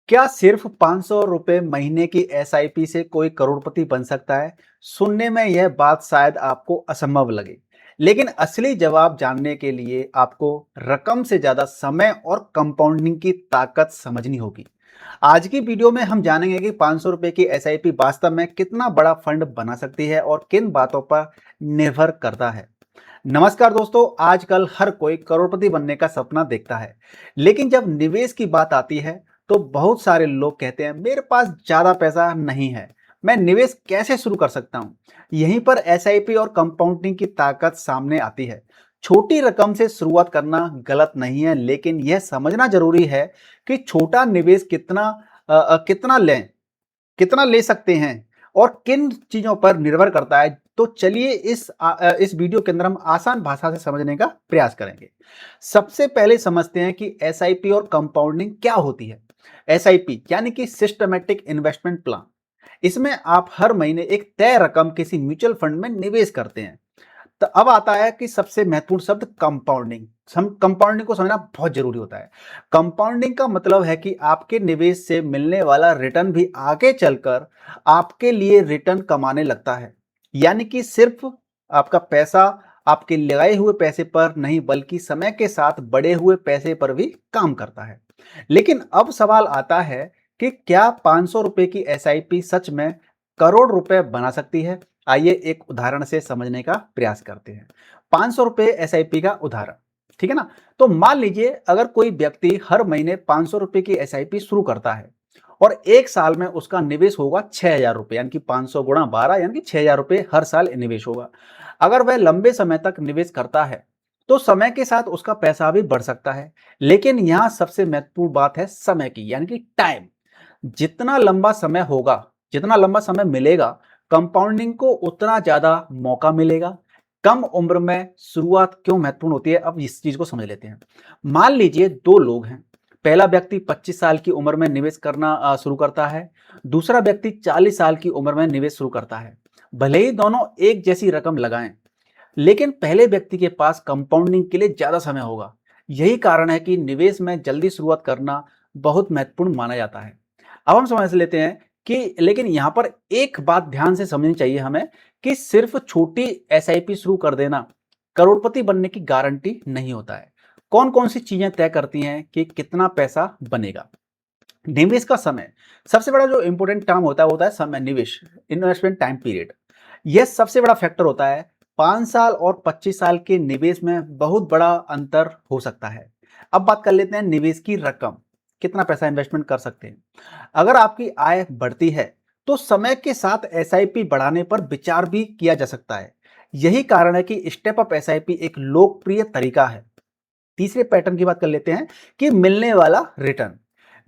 क्या सिर्फ 500 रुपए महीने की एसआईपी से कोई करोड़पति बन सकता है? सुनने में यह बात शायद आपको असंभव लगे, लेकिन असली जवाब जानने के लिए आपको रकम से ज्यादा समय और कंपाउंडिंग की ताकत समझनी होगी। आज की वीडियो में हम जानेंगे कि 500 रुपए की एसआईपी वास्तव में कितना बड़ा फंड बना सकती है और किन बातों पर निर्भर करता है। नमस्कार दोस्तों, आजकल हर कोई करोड़पति बनने का सपना देखता है, लेकिन जब निवेश की बात आती है तो बहुत सारे लोग कहते हैं मेरे पास ज्यादा पैसा नहीं है, मैं निवेश कैसे शुरू कर सकता हूं। यहीं पर एसआईपी और कंपाउंडिंग की ताकत सामने आती है। छोटी रकम से शुरुआत करना गलत नहीं है, लेकिन यह समझना जरूरी है कि छोटा निवेश कितना ले सकते हैं और किन चीजों पर निर्भर करता है। तो चलिए इस वीडियो के अंदर हम आसान भाषा से समझने का प्रयास करेंगे। सबसे पहले समझते हैं कि एसआईपी और कंपाउंडिंग क्या होती है। एसआईपी यानी कि सिस्टमैटिक इन्वेस्टमेंट प्लान। इसमें आप हर महीने एक तय रकम किसी म्यूचुअल फंड में निवेश करते हैं। तो अब आता है कि सबसे महत्वपूर्ण शब्द कंपाउंडिंग। कंपाउंडिंग को समझना बहुत जरूरी होता है। कंपाउंडिंग का मतलब है कि आपके निवेश से मिलने वाला रिटर्न भी आगे चलकर आपके लिए रिटर्न कमाने लगता है। यानी कि सिर्फ आपका पैसा आपके लगाए हुए पैसे पर नहीं, बल्कि समय के साथ बढ़े हुए पैसे पर भी काम करता है। लेकिन अब सवाल आता है कि क्या 500 रुपए की एसआईपी सच में करोड़ रुपए बना सकती है? आइए एक उदाहरण से समझने का प्रयास करते हैं। 500 रुपए एसआईपी का उदाहरण, ठीक है ना। तो मान लीजिए अगर कोई व्यक्ति हर महीने 500 रुपए की एसआईपी शुरू करता है और एक साल में उसका निवेश होगा 6,000 रुपए, यानी कि 500 गुणा 12 यानी कि 6,000 रुपए हर साल निवेश होगा। अगर वह लंबे समय तक निवेश करता है तो समय के साथ उसका पैसा भी बढ़ सकता है। लेकिन यहां सबसे महत्वपूर्ण बात है समय की, यानी कि टाइम। जितना लंबा समय होगा, जितना लंबा समय मिलेगा, कंपाउंडिंग को उतना ज्यादा मौका मिलेगा। कम उम्र में शुरुआत क्यों महत्वपूर्ण होती है, अब इस चीज को समझ लेते हैं। मान लीजिए दो लोग हैं। पहला व्यक्ति 25 साल की उम्र में निवेश करना शुरू करता है। दूसरा व्यक्ति 40 साल की उम्र में निवेश शुरू करता है। भले ही दोनों एक जैसी रकम लगाएं, लेकिन पहले व्यक्ति के पास कंपाउंडिंग के लिए ज्यादा समय होगा। यही कारण है कि निवेश में जल्दी शुरुआत करना बहुत महत्वपूर्ण माना जाता है। अब हम समझ लेते हैं कि लेकिन यहां पर एक बात ध्यान से समझनी चाहिए हमें कि सिर्फ छोटी एसआईपी शुरू कर देना करोड़पति बनने की गारंटी नहीं होता है। कौन कौन सी चीजें तय करती हैं कि कितना पैसा बनेगा? निवेश का समय। सबसे बड़ा जो इंपॉर्टेंट टर्म होता है वो होता है समय, निवेश, इन्वेस्टमेंट टाइम पीरियड। यह सबसे बड़ा फैक्टर होता है। 5 साल और 25 साल के निवेश में बहुत बड़ा अंतर हो सकता है। अब बात कर लेते हैं निवेश की रकम, कितना पैसा इन्वेस्टमेंट कर सकते हैं। अगर आपकी आय बढ़ती है तो समय के साथ एसआईपी बढ़ाने पर विचार भी किया जा सकता है। यही कारण है कि स्टेप अप एसआईपी एक लोकप्रिय तरीका है। तीसरे पैटर्न की बात कर लेते हैं कि मिलने वाला रिटर्न।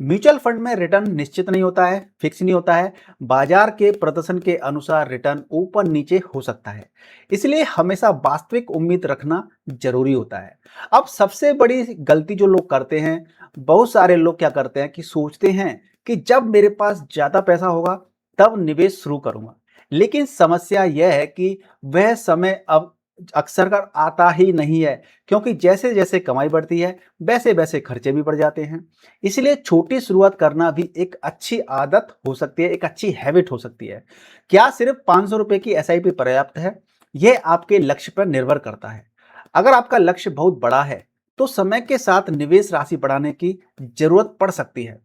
म्यूचुअल फंड में रिटर्न निश्चित नहीं होता है, फिक्स नहीं होता है। बाजार के प्रदर्शन के अनुसार रिटर्न ऊपर नीचे हो सकता है। इसलिए हमेशा वास्तविक उम्मीद रखना जरूरी होता है। अब सबसे बड़ी गलती जो लोग करते हैं, बहुत सारे लोग क्या करते हैं कि सोचते हैं कि जब मेरे पास ज्यादा पैसा होगा तब निवेश शुरू करूंगा। लेकिन समस्या यह है कि वह समय अब अक्सर कर आता ही नहीं है, क्योंकि जैसे जैसे कमाई बढ़ती है वैसे वैसे खर्चे भी बढ़ जाते हैं। इसलिए छोटी शुरुआत करना भी एक अच्छी आदत हो सकती है, एक अच्छी हैबिट हो सकती है। क्या सिर्फ 500 रुपए की एसआईपी पर्याप्त है? यह आपके लक्ष्य पर निर्भर करता है। अगर आपका लक्ष्य बहुत बड़ा है तो समय के साथ निवेश राशि बढ़ाने की जरूरत पड़ सकती है।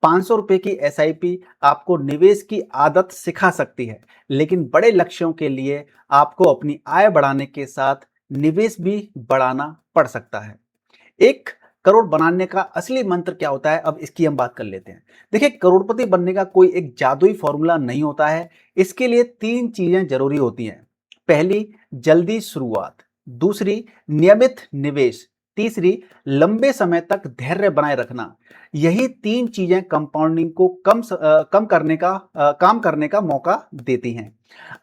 500 रुपए की एसआईपी आपको निवेश की आदत सिखा सकती है, लेकिन बड़े लक्ष्यों के लिए आपको अपनी आय बढ़ाने के साथ निवेश भी बढ़ाना पड़ सकता है। 1 करोड़ बनाने का असली मंत्र क्या होता है, अब इसकी हम बात कर लेते हैं। देखिए, करोड़पति बनने का कोई एक जादुई फॉर्मूला नहीं होता है। इसके लिए 3 चीजें जरूरी होती हैं। पहली, जल्दी शुरुआत। दूसरी, नियमित निवेश। तीसरी, लंबे समय तक धैर्य बनाए रखना। यही 3 चीजें कंपाउंडिंग को काम करने का मौका देती हैं।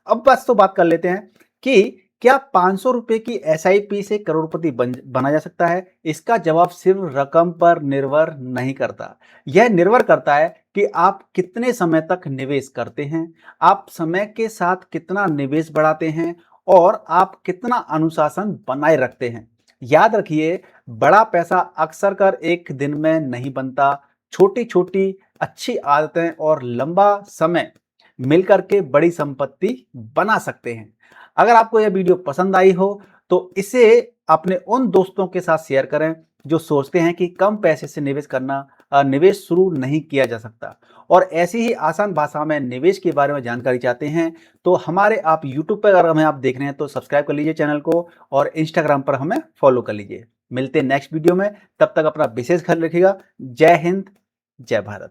अब बस तो बात कर लेते हैं कि क्या 500 रुपए की एसआईपी से करोड़पति बना जा सकता है? इसका जवाब सिर्फ रकम पर निर्भर नहीं करता। यह निर्भर करता है कि आप कितने समय तक निवेश करते हैं, आप समय के साथ कितना निवेश बढ़ाते हैं और आप कितना अनुशासन बनाए रखते हैं। याद रखिए, बड़ा पैसा अक्सर कर एक दिन में नहीं बनता। छोटी छोटी अच्छी आदतें और लंबा समय मिलकर के बड़ी संपत्ति बना सकते हैं। अगर आपको यह वीडियो पसंद आई हो तो इसे अपने उन दोस्तों के साथ शेयर करें जो सोचते हैं कि कम पैसे से निवेश शुरू नहीं किया जा सकता। और ऐसी ही आसान भाषा में निवेश के बारे में जानकारी चाहते हैं तो हमारे आप यूट्यूब पर अगर हमें आप देख रहे हैं तो सब्सक्राइब कर लीजिए चैनल को, और इंस्टाग्राम पर हमें फॉलो कर लीजिए। मिलते हैं नेक्स्ट वीडियो में, तब तक अपना विशेष ख्याल रखिएगा। जय हिंद, जय भारत।